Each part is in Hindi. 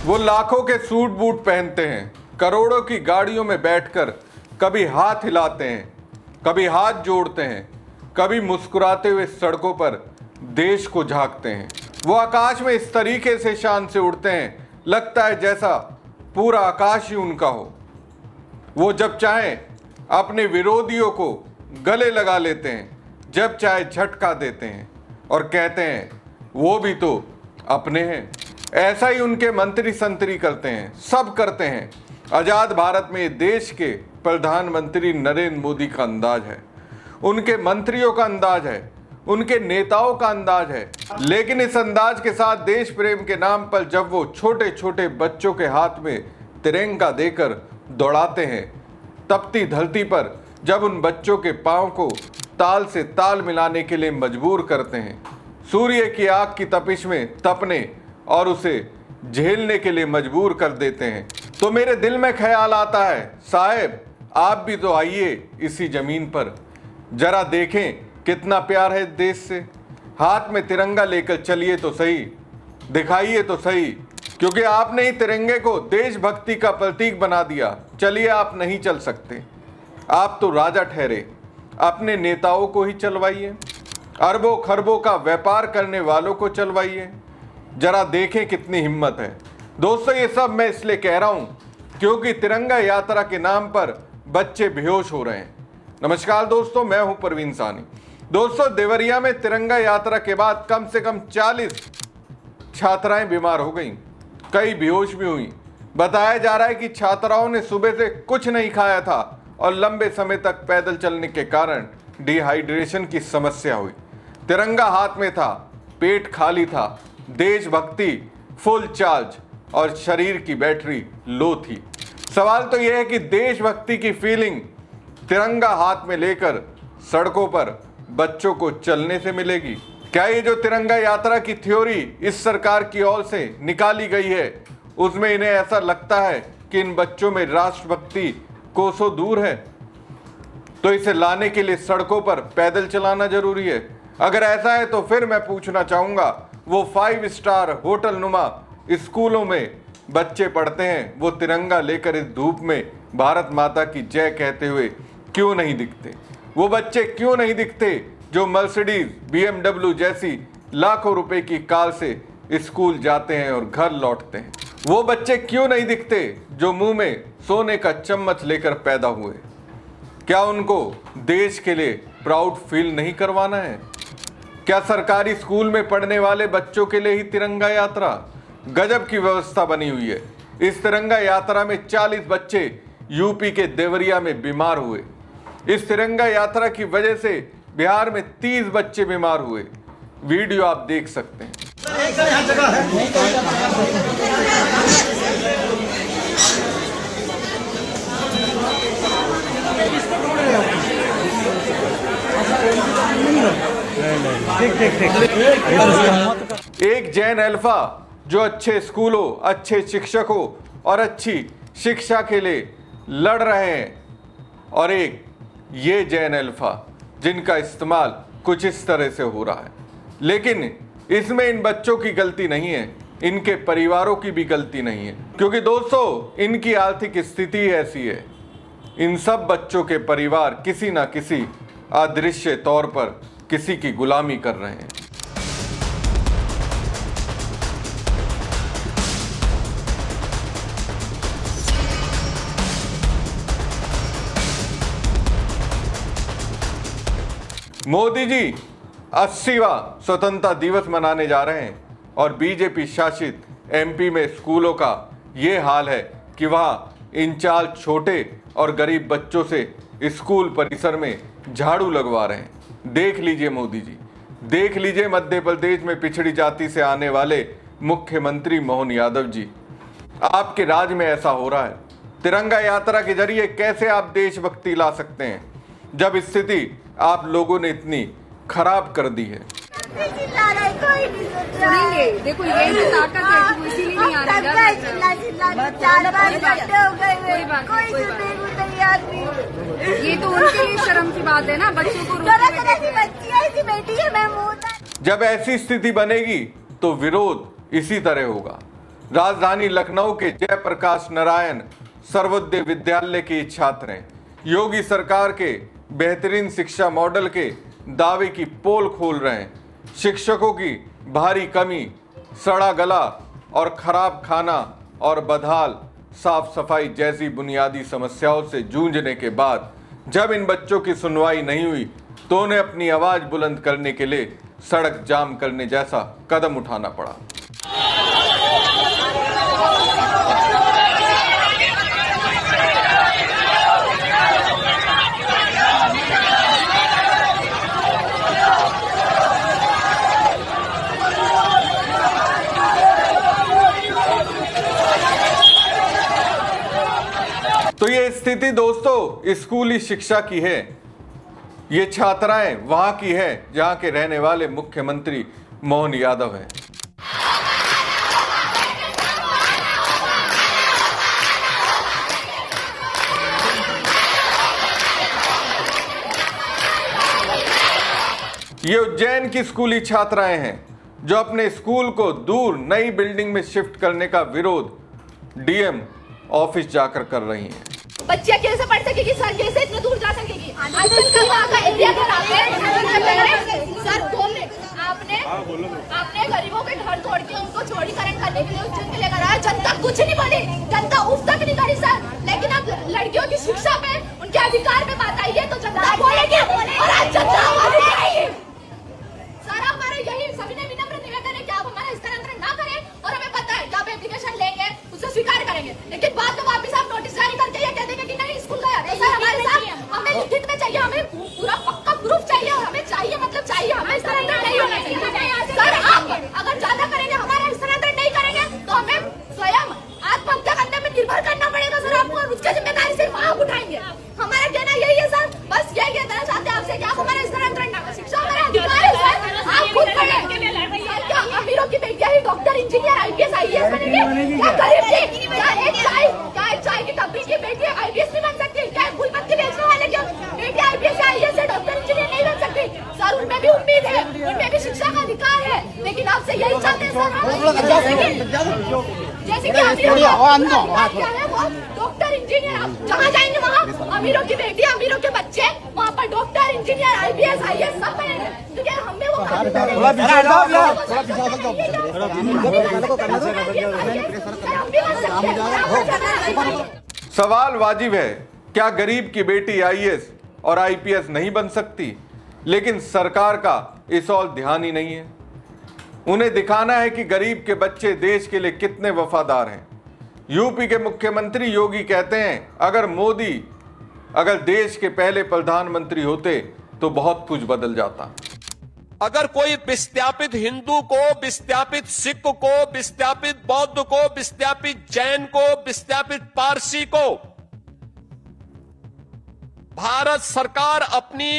वो लाखों के सूट बूट पहनते हैं, करोड़ों की गाड़ियों में बैठकर कभी हाथ हिलाते हैं, कभी हाथ जोड़ते हैं, कभी मुस्कुराते हुए सड़कों पर देश को झांकते हैं। वो आकाश में इस तरीके से शान से उड़ते हैं, लगता है जैसा पूरा आकाश ही उनका हो। वो जब चाहें अपने विरोधियों को गले लगा लेते हैं, जब चाहे झटका देते हैं और कहते हैं वो भी तो अपने हैं। ऐसा ही उनके मंत्री संतरी करते हैं, सब करते हैं। आजाद भारत में देश के प्रधानमंत्री नरेंद्र मोदी का अंदाज है, उनके मंत्रियों का अंदाज है, उनके नेताओं का अंदाज है। लेकिन इस अंदाज के साथ देश प्रेम के नाम पर जब वो छोटे छोटे बच्चों के हाथ में तिरंगा देकर दौड़ाते हैं, तपती धरती पर जब उन बच्चों के पांव को ताल से ताल मिलाने के लिए मजबूर करते हैं, सूर्य की आग की तपिश में तपने और उसे झेलने के लिए मजबूर कर देते हैं, तो मेरे दिल में ख्याल आता है, साहब आप भी तो आइए इसी जमीन पर, जरा देखें कितना प्यार है देश से। हाथ में तिरंगा लेकर चलिए तो सही, दिखाइए तो सही, क्योंकि आपने ही तिरंगे को देशभक्ति का प्रतीक बना दिया। चलिए आप नहीं चल सकते, आप तो राजा ठहरे, अपने नेताओं को ही चलवाइए, अरबों खरबों का व्यापार करने वालों को चलवाइए, जरा देखें कितनी हिम्मत है। दोस्तों ये सब मैं इसलिए कह रहा हूं क्योंकि तिरंगा यात्रा के नाम पर बच्चे बेहोश हो रहे हैं। नमस्कार दोस्तों, मैं हूं परवीन सानी। दोस्तों देवरिया में तिरंगा यात्रा के बाद कम से कम 40 छात्राएं बीमार हो गईं, कई बेहोश भी हुई। बताया जा रहा है कि छात्राओं ने सुबह से कुछ नहीं खाया था और लंबे समय तक पैदल चलने के कारण डिहाइड्रेशन की समस्या हुई। तिरंगा हाथ में था, पेट खाली था, देशभक्ति फुल चार्ज और शरीर की बैटरी लो थी। सवाल तो यह है कि देशभक्ति की फीलिंग तिरंगा हाथ में लेकर सड़कों पर बच्चों को चलने से मिलेगी क्या? ये जो तिरंगा यात्रा की थ्योरी इस सरकार की ओर से निकाली गई है, उसमें इन्हें ऐसा लगता है कि इन बच्चों में राष्ट्रभक्ति कोसों दूर है, तो इसे लाने के लिए सड़कों पर पैदल चलाना जरूरी है। अगर ऐसा है तो फिर मैं पूछना चाहूंगा, वो 5 स्टार होटल नुमा स्कूलों में बच्चे पढ़ते हैं, वो तिरंगा लेकर इस धूप में भारत माता की जय कहते हुए क्यों नहीं दिखते? वो बच्चे क्यों नहीं दिखते जो मर्सिडीज BMW जैसी लाखों रुपए की कार से स्कूल जाते हैं और घर लौटते हैं? वो बच्चे क्यों नहीं दिखते जो मुंह में सोने का चम्मच लेकर पैदा हुए? क्या उनको देश के लिए प्राउड फील नहीं करवाना है? क्या सरकारी स्कूल में पढ़ने वाले बच्चों के लिए ही तिरंगा यात्रा? गजब की व्यवस्था बनी हुई है। इस तिरंगा यात्रा में 40 बच्चे यूपी के देवरिया में बीमार हुए। इस तिरंगा यात्रा की वजह से बिहार में 30 बच्चे बीमार हुए। वीडियो आप देख सकते हैं। एक जैन अल्फा जो अच्छे स्कूलों, अच्छे शिक्षकों और अच्छी शिक्षा के लिए लड़ रहे हैं, और एक ये जैन अल्फा जिनका इस्तेमाल कुछ इस तरह से हो रहा है। लेकिन इसमें इन बच्चों की गलती नहीं है, इनके परिवारों की भी गलती नहीं है, क्योंकि दोस्तों इनकी आर्थिक स्थिति ऐसी है। इन सब बच्चों के परिवार किसी ना किसी अदृश्य तौर पर किसी की गुलामी कर रहे हैं। मोदी जी 80वां स्वतंत्रता दिवस मनाने जा रहे हैं और बीजेपी शासित MP में स्कूलों का ये हाल है कि वहाँ इंचार्ज छोटे और गरीब बच्चों से स्कूल परिसर में झाड़ू लगवा रहे हैं। देख लीजिए मोदी जी, देख लीजिए मध्य प्रदेश में पिछड़ी जाति से आने वाले मुख्यमंत्री मोहन यादव जी, आपके राज में ऐसा हो रहा है। तिरंगा यात्रा के जरिए कैसे आप देशभक्ति ला सकते हैं जब स्थिति आप लोगों ने इतनी खराब कर दी है? देखो ये ताकत है, वो इसीलिए नहीं आ रहा है। ये तो उनके लिए शर्म की बात है ना, बच्चों को जब ऐसी स्थिति बनेगी तो विरोध इसी तरह होगा। राजधानी लखनऊ के जयप्रकाश नारायण सर्वोदय विद्यालय के छात्र हैं। योगी सरकार के बेहतरीन शिक्षा मॉडल के दावे की पोल खोल रहे हैं। शिक्षकों की भारी कमी, सड़ा गला और खराब खाना और बदहाल साफ सफाई जैसी बुनियादी समस्याओं से जूझने के बाद जब इन बच्चों की सुनवाई नहीं हुई तो उन्हें अपनी आवाज बुलंद करने के लिए सड़क जाम करने जैसा कदम उठाना पड़ा। तो ये स्थिति दोस्तों स्कूली शिक्षा की है। ये छात्राएं वहां की है जहां के रहने वाले मुख्यमंत्री मोहन यादव हैं। ये उज्जैन की स्कूली छात्राएं हैं जो अपने स्कूल को दूर नई बिल्डिंग में शिफ्ट करने का विरोध डीएम ऑफिस जाकर कर रही हैं। बच्चियां कैसे पढ़ सकेगी सर? कैसे इतने दूर जा सकेगी? आजकल का वहाँ का एरिया खराब है सर। आपने गरीबों के घर तोड़ के उनको चौड़ीकरण करने के लिए उज्जैन के लिए कराया। जनता कुछ नहीं बोली, जनता उफ तक नहीं करी सर। लेकिन अब लड़कियों की शिक्षा पे, उनके अधिकार पे बात आई है तो जनता बोलेगी और आज जनता आवाज उठाएगी। सर हमारे यही सभी ने विनम्र निवेदन है कि आप हमारा स्थानांतरण ना करें और हमें पता है कि आप एप्लीकेशन लेंगे उसे स्वीकार करेंगे, लेकिन बाद में वापस आप नोटिस जारी करके ये कह देंगे कि नहीं स्कूल गया। तो सर हमारे साथ हमें लिखित में चाहिए, हमें पूरा पक्का प्रूफ चाहिए और हमें चाहिए मतलब चाहिए, हमें स्थानांतरण नहीं होना चाहिए। सर आप अगर ज्यादा करेंगे, हमारा स्थानांतरण नहीं करेंगे तो हमें स्वयं आत्महत्या करने में निर्भर करना पड़ेगा सर आपको, और उसकी जिम्मेदारी सिर्फ आप उठाएंगे। हमारा कहना यही है सर, बस यही कहना चाहते हैं आपसे कि आप हमारा स्थानांतरण ना करें। शिक्षा हमारा अधिकार है सर, आप खुद पढ़ें। क्या अमीरों की बेटियां ही डॉक्टर, इंजीनियर, आईपीएस, आईएएस बनेंगे? क्या गरीब की, क्या एक चाय की टपरी की बेटी आईपीएस नहीं बन सकती? क्या फूल पत्ती बेचने वाले की बेटी आईपीएस, आईएएस, डॉक्टर, इंजीनियर नहीं बन सकती? सर उनमें भी उम्मीद है, उनमें भी शिक्षा का अधिकार है, लेकिन आपसे यही चाहते हैं सर जैसे कि अमीरों क्या है वो डॉक्टर, इंजीनियर, आप जहाँ जाएंगे वहाँ अमीरों की बेटी, अमीरों के बच्चे वहाँ पर डॉक्टर, इंजीनियर, आईपीएस, आईएएस सब बनेंगे। तो क्या हमें वो सवाल वाजिब है, क्या गरीब की बेटी आईएएस और आईपीएस नहीं बन सकती? लेकिन सरकार का इस ओर ध्यान ही नहीं है। उन्हें दिखाना है कि गरीब के बच्चे देश के लिए कितने वफादार हैं। यूपी के मुख्यमंत्री योगी कहते हैं अगर मोदी देश के पहले प्रधानमंत्री होते तो बहुत कुछ बदल जाता। अगर कोई विस्थापित हिंदू को, विस्थापित सिख को, विस्थापित बौद्ध को, विस्थापित जैन को, विस्थापित पारसी को भारत सरकार अपनी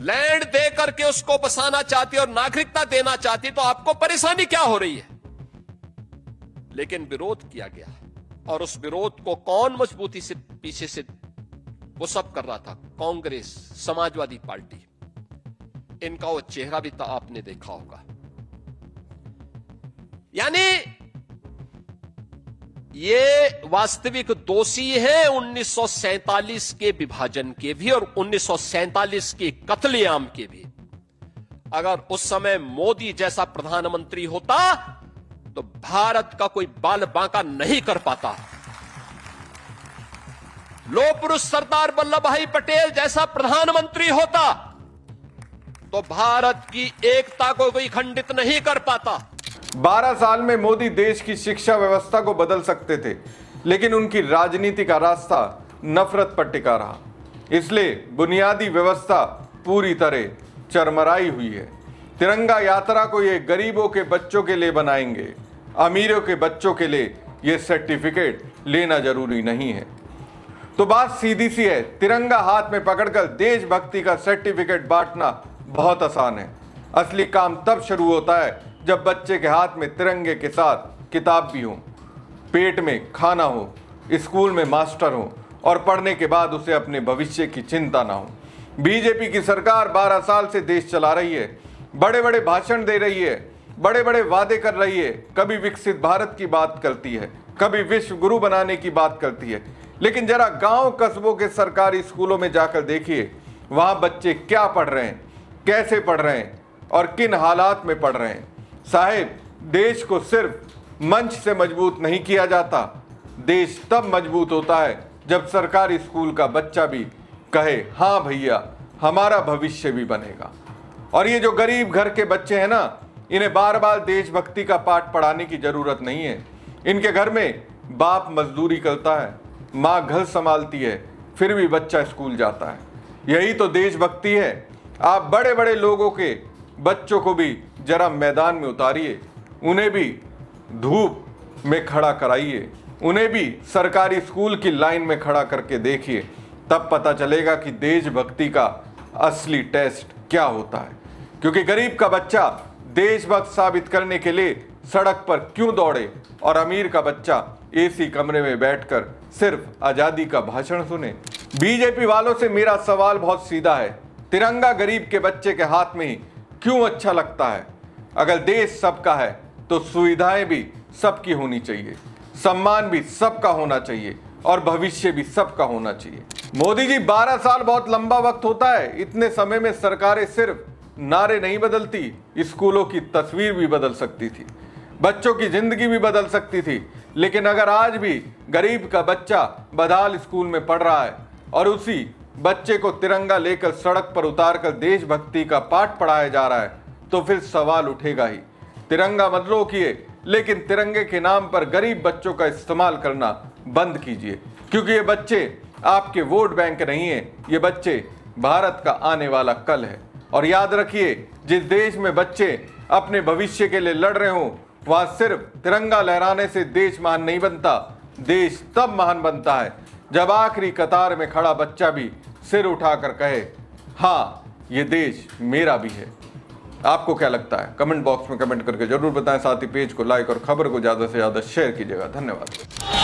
लैंड दे करके उसको बसाना चाहती और नागरिकता देना चाहती तो आपको परेशानी क्या हो रही है? लेकिन विरोध किया गया और उस विरोध को कौन मजबूती से पीछे से वो सब कर रहा था? कांग्रेस, समाजवादी पार्टी, इनका वो चेहरा भी तो आपने देखा होगा। यानी ये वास्तविक दोषी है 1947 के विभाजन के भी और 1947 के कत्लेआम के भी। अगर उस समय मोदी जैसा प्रधानमंत्री होता तो भारत का कोई बाल बांका नहीं कर पाता। लोह पुरुष सरदार वल्लभ भाई पटेल जैसा प्रधानमंत्री होता तो भारत की एकता को कोई खंडित नहीं कर पाता। 12 साल में मोदी देश की शिक्षा व्यवस्था को बदल सकते थे, लेकिन उनकी राजनीति का रास्ता नफरत पर टिका रहा। इसलिए बुनियादी व्यवस्था पूरी तरह चरमराई हुई है। तिरंगा यात्रा को ये गरीबों के बच्चों के लिए बनाएंगे, अमीरों के बच्चों के लिए ये सर्टिफिकेट लेना जरूरी नहीं है। तो बात सीधी सी है, तिरंगा हाथ में पकड़कर देशभक्ति का सर्टिफिकेट बांटना बहुत आसान है। असली काम तब शुरू होता है जब बच्चे के हाथ में तिरंगे के साथ किताब भी हो, पेट में खाना हो, स्कूल में मास्टर हो और पढ़ने के बाद उसे अपने भविष्य की चिंता ना हो। बीजेपी की सरकार 12 साल से देश चला रही है, बड़े बड़े भाषण दे रही है, बड़े बड़े वादे कर रही है, कभी विकसित भारत की बात करती है, कभी विश्व गुरु बनाने की बात करती है, लेकिन जरा गांव कस्बों के सरकारी स्कूलों में जाकर देखिए वहां बच्चे क्या पढ़ रहे हैं, कैसे पढ़ रहे हैं और किन हालात में पढ़ रहे हैं। साहिब, देश को सिर्फ मंच से मजबूत नहीं किया जाता, देश तब मजबूत होता है जब सरकारी स्कूल का बच्चा भी कहे हाँ भैया हमारा भविष्य भी बनेगा। और ये जो गरीब घर के बच्चे हैं ना, इन्हें बार बार देशभक्ति का पाठ पढ़ाने की जरूरत नहीं है। इनके घर में बाप मजदूरी करता है, माँ घर संभालती है, फिर भी बच्चा स्कूल जाता है। यही तो देशभक्ति है। आप बड़े बड़े लोगों के बच्चों को भी जरा मैदान में उतारिए, उन्हें भी धूप में खड़ा कराइए, उन्हें भी सरकारी स्कूल की लाइन में खड़ा करके देखिए, तब पता चलेगा कि देशभक्ति का असली टेस्ट क्या होता है। क्योंकि गरीब का बच्चा देशभक्त साबित करने के लिए सड़क पर क्यों दौड़े और अमीर का बच्चा एसी कमरे में बैठकर सिर्फ आजादी का भाषण सुने। बीजेपी वालों से मेरा सवाल बहुत सीधा है, तिरंगा गरीब के बच्चे के हाथ में ही क्यों अच्छा लगता है? अगर देश सबका है तो सुविधाएं भी सबकी होनी चाहिए, सम्मान भी सबका होना चाहिए और भविष्य भी सबका होना चाहिए। मोदी जी, 12 साल बहुत लंबा वक्त होता है। इतने समय में सरकारें सिर्फ नारे नहीं बदलती, स्कूलों की तस्वीर भी बदल सकती थी, बच्चों की जिंदगी भी बदल सकती थी। लेकिन अगर आज भी गरीब का बच्चा बदाल स्कूल में पढ़ रहा है और उसी बच्चे को तिरंगा लेकर सड़क पर उतारकर देशभक्ति का पाठ पढ़ाया जा रहा है, तो फिर सवाल उठेगा ही, तिरंगा मत रोकिए, लेकिन तिरंगे के नाम पर गरीब बच्चों का इस्तेमाल करना बंद कीजिए। क्योंकि ये बच्चे आपके वोट बैंक नहीं है, ये बच्चे भारत का आने वाला कल है। और याद रखिए, जिस देश में बच्चे अपने भविष्य के लिए लड़ रहे हों, वहां सिर्फ तिरंगा लहराने से देश महान नहीं बनता। देश तब महान बनता है जब आखिरी कतार में खड़ा बच्चा भी सिर उठाकर कहे हाँ, ये देश मेरा भी है। आपको क्या लगता है? कमेंट बॉक्स में कमेंट करके जरूर बताएं। साथ ही पेज को लाइक और खबर को ज्यादा से ज्यादा शेयर कीजिएगा। धन्यवाद।